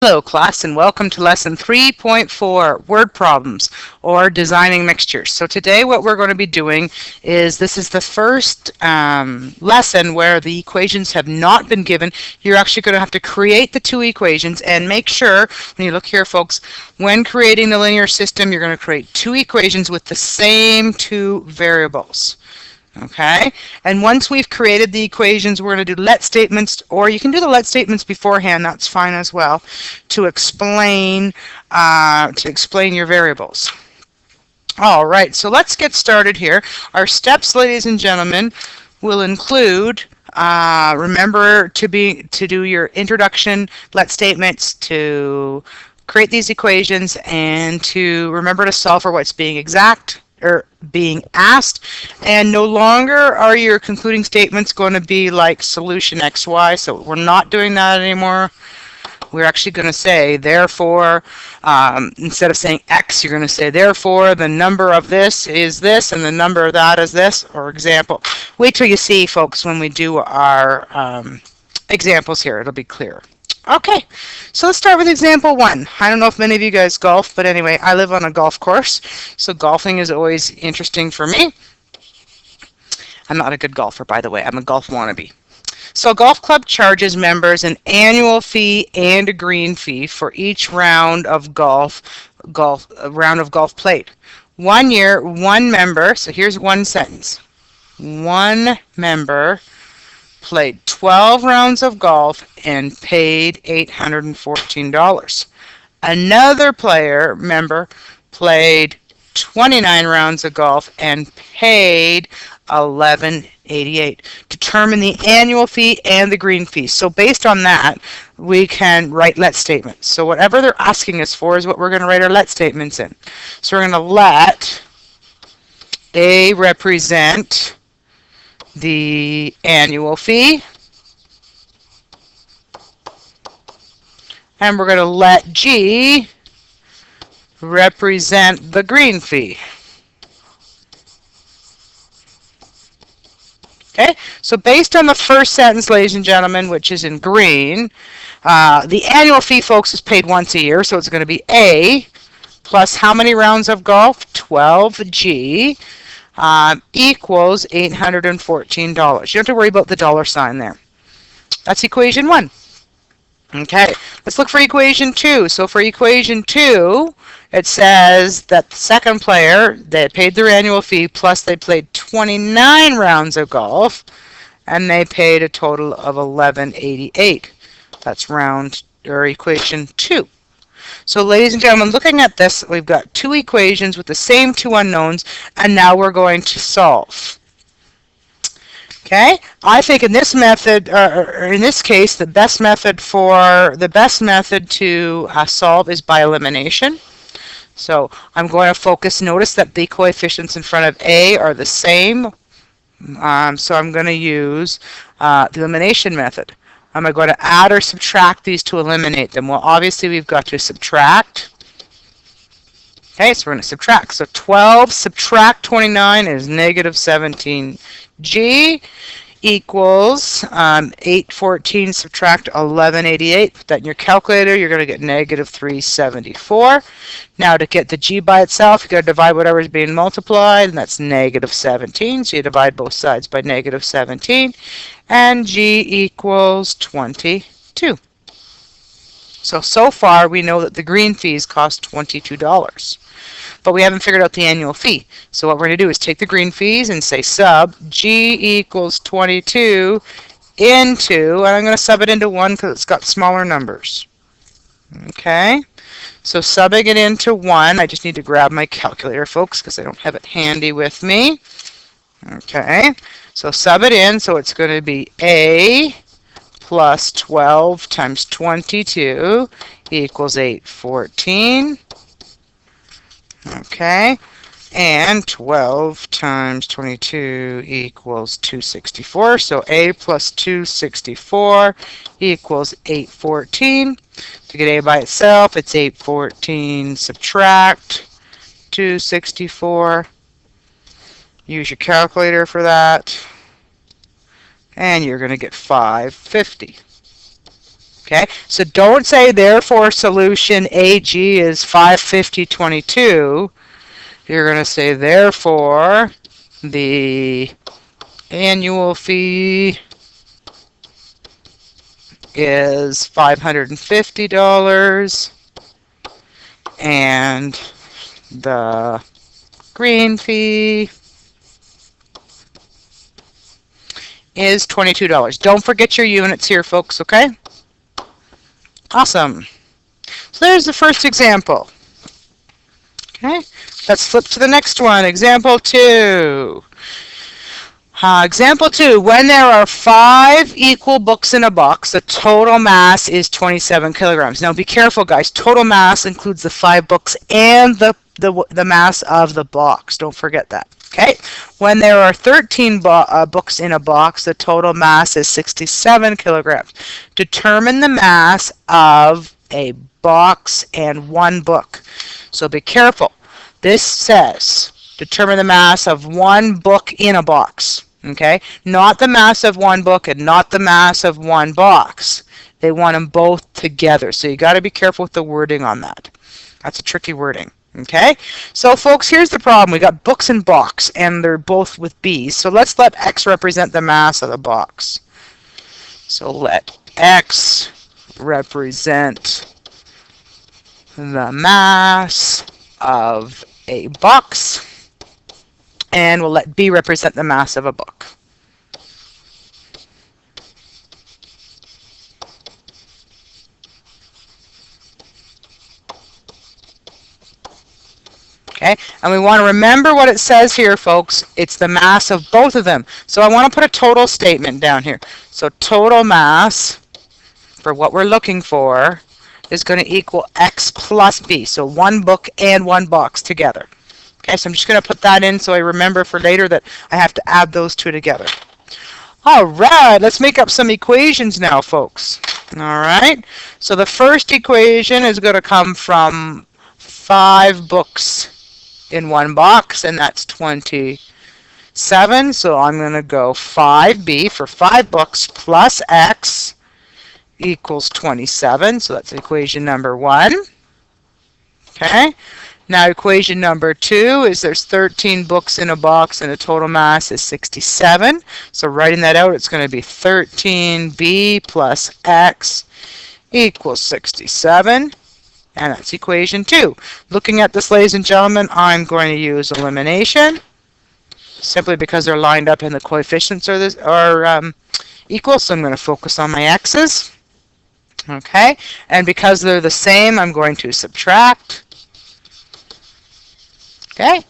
Hello class and welcome to lesson 3.4 word problems or designing mixtures. So today what we're going to be doing is this is the first lesson where the equations have not been given. You're actually going to have to create the two equations and make sure when you look here folks, when creating the linear system you're going to create two equations with the same two variables. Okay, and once we've created the equations, we're going to do let statements, or you can do the let statements beforehand, that's fine as well, to explain your variables. All right, so let's get started here. Our steps, ladies and gentlemen, will include remember to do your introduction, let statements, to create these equations, and to remember to solve for what's being exact or being asked. And no longer are your concluding statements going to be like solution XY, so we're not doing that anymore. We're actually going to say therefore, instead of saying X, you're going to say therefore the number of this is this and the number of that is this, or example. Wait till you see folks when we do our examples here, it'll be clear. Okay, so let's start with example 1. I don't know if many of you guys golf, but anyway, I live on a golf course, so golfing is always interesting for me. I'm not a good golfer, by the way. I'm a golf wannabe. So a golf club charges members an annual fee and a green fee for each round of golf played. 1 year, one member, so here's one sentence. One member played 12 rounds of golf and paid $814. Another member played 29 rounds of golf and paid $11.88. Determine the annual fee and the green fee. So based on that, we can write let statements. So whatever they're asking us for is what we're going to write our let statements in. So we're going to let A represent the annual fee, and we're going to let G represent the green fee. Okay, so based on the first sentence, ladies and gentlemen, which is in green, the annual fee, folks, is paid once a year, so it's going to be A plus how many rounds of golf? 12G. Equals $814. You don't have to worry about the dollar sign there. That's equation 1. Okay, let's look for equation 2. So for equation 2, it says that the second player, they paid their annual fee, plus they played 29 rounds of golf, and they paid a total of $11.88. That's equation 2. So ladies and gentlemen, looking at this, we've got two equations with the same two unknowns, and now we're going to solve. Okay, I think in this method, or in this case, the best method to solve is by elimination. So I'm going to focus, notice that the coefficients in front of A are the same, so I'm going to use the elimination method. Am I going to add or subtract these to eliminate them? Well, obviously, we've got to subtract. Okay, so we're going to subtract. So 12 subtract 29 is negative 17G equals 814 subtract 1188. Put that in your calculator. You're going to get negative 374. Now, to get the G by itself, you've got to divide whatever is being multiplied, and that's negative 17. So you divide both sides by negative 17. And G equals 22. So far we know that the green fees cost $22, but we haven't figured out the annual fee. So what we're going to do is take the green fees and say sub G equals 22 into, and I'm going to sub it into 1 because it's got smaller numbers. Okay, so subbing it into 1, I just need to grab my calculator, folks, because I don't have it handy with me. Okay, so sub it in, so it's going to be A plus 12 times 22 equals 814. Okay, and 12 times 22 equals 264. So A plus 264 equals 814. To get A by itself, it's 814 subtract 264. Use your calculator for that, and you're going to get 550. Okay, so don't say therefore solution AG is 550.22. You're going to say therefore the annual fee is $550 and the green fee is $22. Don't forget your units here, folks, okay? Awesome. So there's the first example. Okay, let's flip to the next one. Example 2. Example 2, when there are 5 equal books in a box, the total mass is 27 kilograms. Now be careful, guys. Total mass includes the 5 books and the mass of the box. Don't forget that. Okay, when there are 13 books in a box, the total mass is 67 kilograms. Determine the mass of a box and 1 book. So be careful. This says determine the mass of 1 book in a box. Okay, not the mass of 1 book and not the mass of 1 box. They want them both together. So you got to be careful with the wording on that. That's a tricky wording. Okay, so folks, here's the problem. We got books and box, and they're both with B's. So let's let X represent the mass of the box. So let X represent the mass of a box, and we'll let B represent the mass of a book. Okay, and we want to remember what it says here, folks. It's the mass of both of them. So I want to put a total statement down here. So total mass for what we're looking for is going to equal X plus B. So 1 book and 1 box together. Okay, so I'm just going to put that in so I remember for later that I have to add those 2 together. All right, let's make up some equations now, folks. All right, so the first equation is going to come from 5 books in 1 box, and that's 27. So I'm going to go 5B for 5 books plus X equals 27. So that's equation number 1. Okay. Now equation number 2 is there's 13 books in a box and the total mass is 67. So writing that out, it's going to be 13B plus X equals 67. And that's equation 2. Looking at this, ladies and gentlemen, I'm going to use elimination simply because they're lined up and the coefficients are equal. So I'm going to focus on my x's. Okay, and because they're the same, I'm going to subtract. Okay,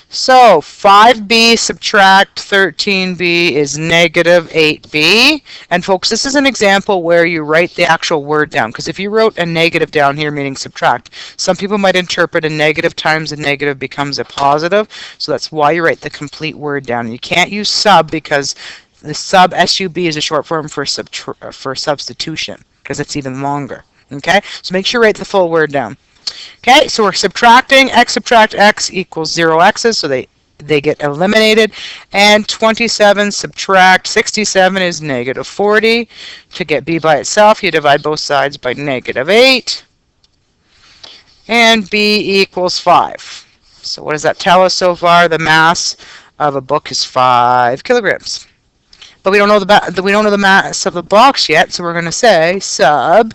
so 5B subtract 13B is negative 8B. And folks, this is an example where you write the actual word down. Because if you wrote a negative down here, meaning subtract, some people might interpret a negative times a negative becomes a positive. So that's why you write the complete word down. You can't use sub because the sub, SUB, is a short form for substitution because it's even longer. Okay, so make sure you write the full word down. Okay, so we're subtracting. X subtract X equals 0 X's, so they get eliminated. And 27 subtract 67 is negative 40. To get B by itself, you divide both sides by negative 8. And B equals 5. So what does that tell us so far? The mass of a book is 5 kilograms. But we don't know the mass of the box yet, so we're going to say sub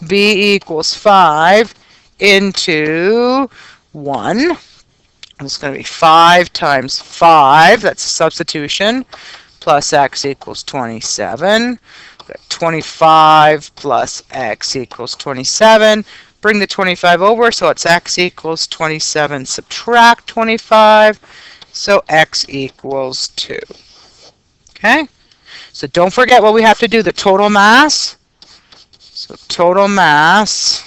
B equals 5 into 1. It's going to be 5 times 5, that's a substitution, plus X equals 27. 25 plus X equals 27. Bring the 25 over, so it's X equals 27, subtract 25, so X equals 2. Okay? So don't forget what we have to do, the total mass. So total mass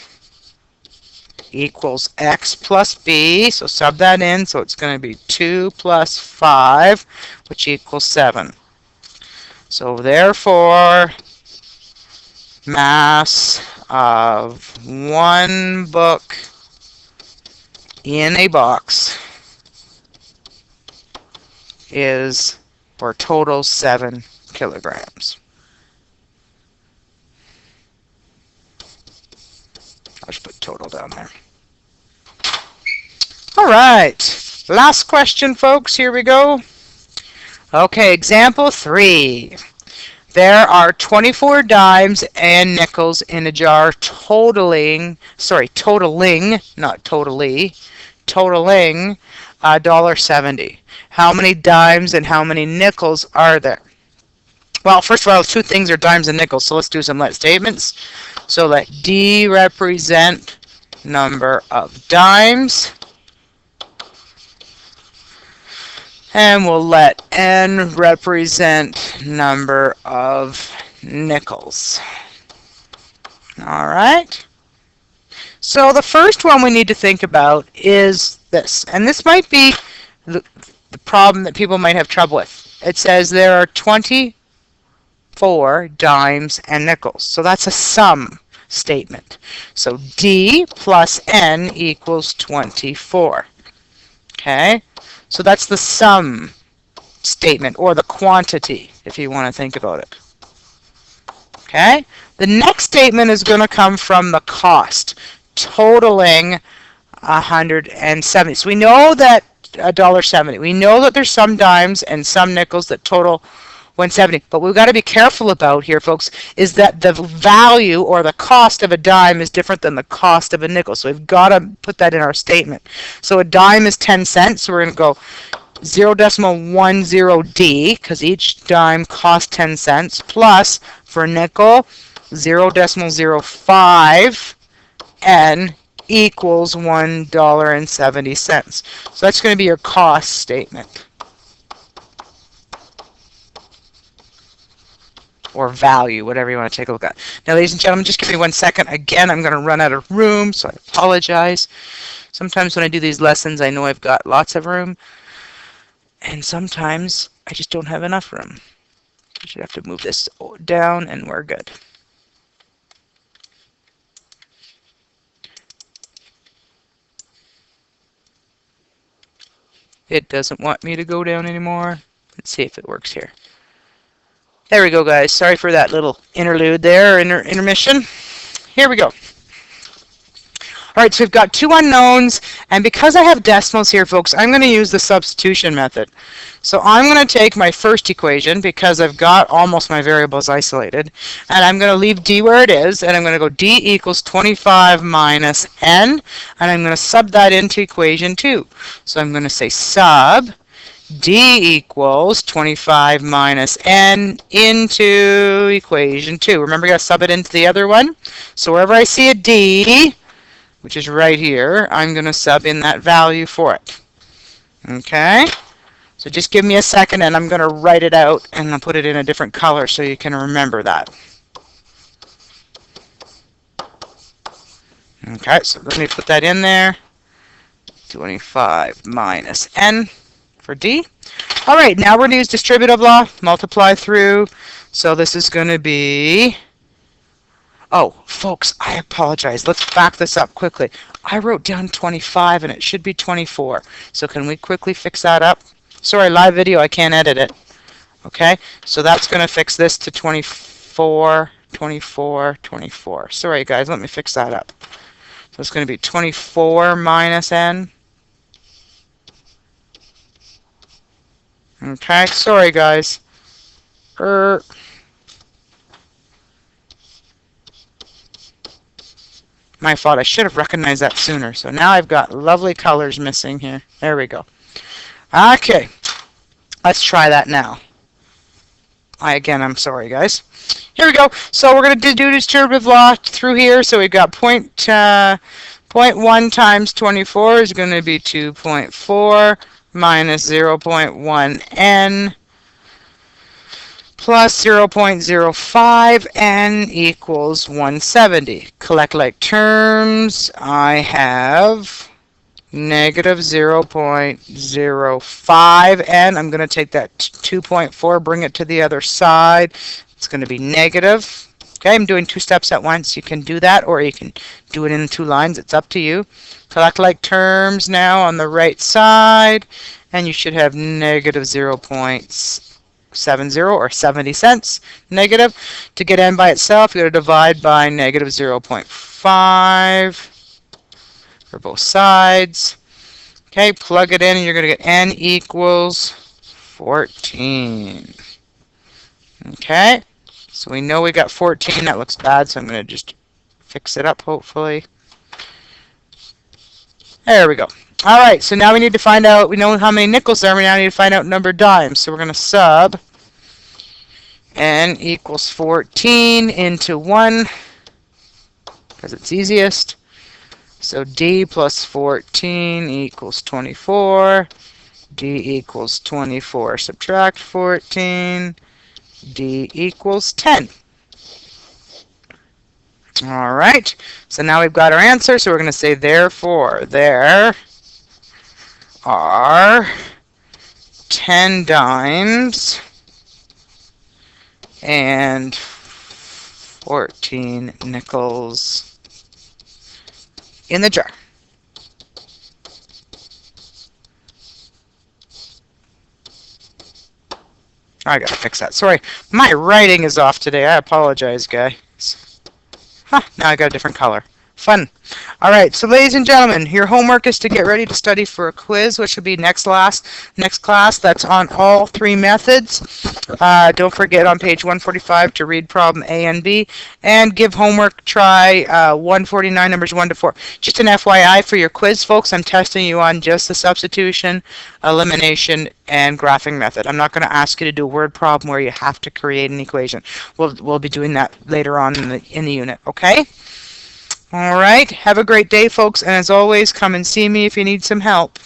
equals X plus B. So sub that in. So it's going to be 2 plus 5, which equals 7. So therefore, mass of 1 book in a box is, or total, 7 kilograms. I'll just put total down there. All right, last question, folks. Here we go. Okay, example 3. There are 24 dimes and nickels in a jar totaling, not totally, totaling $1.70. How many dimes and how many nickels are there? Well, first of all, 2 things are dimes and nickels, so let's do some let statements. So let D represent number of dimes, and we'll let N represent number of nickels. All right. So the first one we need to think about is this, and this might be the problem that people might have trouble with. It says there are 24 dimes and nickels. So that's a sum statement. So D plus N equals 24. Okay? So that's the sum statement, or the quantity, if you want to think about it. Okay? The next statement is going to come from the cost, totaling 170. So we know that $1.70. We know that there's some dimes and some nickels that total 170. But what we've got to be careful about here, folks, is that the value or the cost of a dime is different than the cost of a nickel. So we've got to put that in our statement. So a dime is 10 cents. So we're going to go 0.10D, because each dime costs 10 cents, plus for a nickel, 0.05 N equals $1.70. So that's going to be your cost statement, or value, whatever you want to take a look at. Now, ladies and gentlemen, just give me 1 second. Again, I'm going to run out of room, so I apologize. Sometimes when I do these lessons, I know I've got lots of room, and sometimes I just don't have enough room. I should have to move this down, and we're good. It doesn't want me to go down anymore. Let's see if it works here. There we go, guys. Sorry for that little interlude there, intermission. Here we go. All right, so we've got 2 unknowns, and because I have decimals here, folks, I'm going to use the substitution method. So I'm going to take my first equation, because I've got almost my variables isolated, and I'm going to leave D where it is, and I'm going to go D equals 25 minus N, and I'm going to sub that into equation 2. So I'm going to say sub D equals 25 minus N into equation 2. Remember, you got to sub it into the other one. So wherever I see a D, which is right here, I'm going to sub in that value for it. Okay? So just give me a second, and I'm going to write it out, and I'll put it in a different color so you can remember that. Okay, so let me put that in there. 25 minus N for D. All right, now we're going to use distributive law, multiply through. So this is going to be, oh, folks, I apologize. Let's back this up quickly. I wrote down 25, and it should be 24. So can we quickly fix that up? Sorry, live video, I can't edit it. Okay, so that's going to fix this to 24, 24, 24. Sorry, guys, let me fix that up. So it's going to be 24 minus N. Okay, sorry, guys. My fault. I should have recognized that sooner. So now I've got lovely colors missing here. There we go. Okay, let's try that now. I'm sorry, guys. Here we go. So we're going to do distributive law through here. So we've got 0.1 times 24 is going to be 2.4 minus 0.1 N plus 0.05 N equals 170. Collect like terms. I have negative 0.05 N. I'm going to take that 2.4, bring it to the other side. It's going to be negative. Okay, I'm doing 2 steps at once. You can do that, or you can do it in 2 lines. It's up to you. Collect like terms now on the right side, and you should have negative 0.05 0.70 or 70 cents negative. To get n by itself, you're going to divide by negative 0.5 for both sides. Okay, plug it in and you're going to get n equals 14. Okay, so we know we got 14. That looks bad, so I'm going to just fix it up, hopefully. There we go. All right, so now we need to find out, we know how many nickels there are, we now need to find out number of dimes. So we're going to sub n equals 14 into 1, because it's easiest. So d plus 14 equals 24. D equals 24. Subtract 14. D equals 10. All right, so now we've got our answer. So we're going to say, therefore, there are 10 dimes and 14 nickels in the jar. I gotta fix that. Sorry, my writing is off today. I apologize, guys. Huh, now I got a different color. Fun. All right, so ladies and gentlemen, your homework is to get ready to study for a quiz, which will be next class. That's on all 3 methods. Don't forget on page 145 to read problem A and B, and give homework try 149, numbers 1 to 4. Just an FYI for your quiz, folks, I'm testing you on just the substitution, elimination, and graphing method. I'm not going to ask you to do a word problem where you have to create an equation. We'll be doing that later on in the unit, okay? All right, have a great day, folks, and as always, come and see me if you need some help.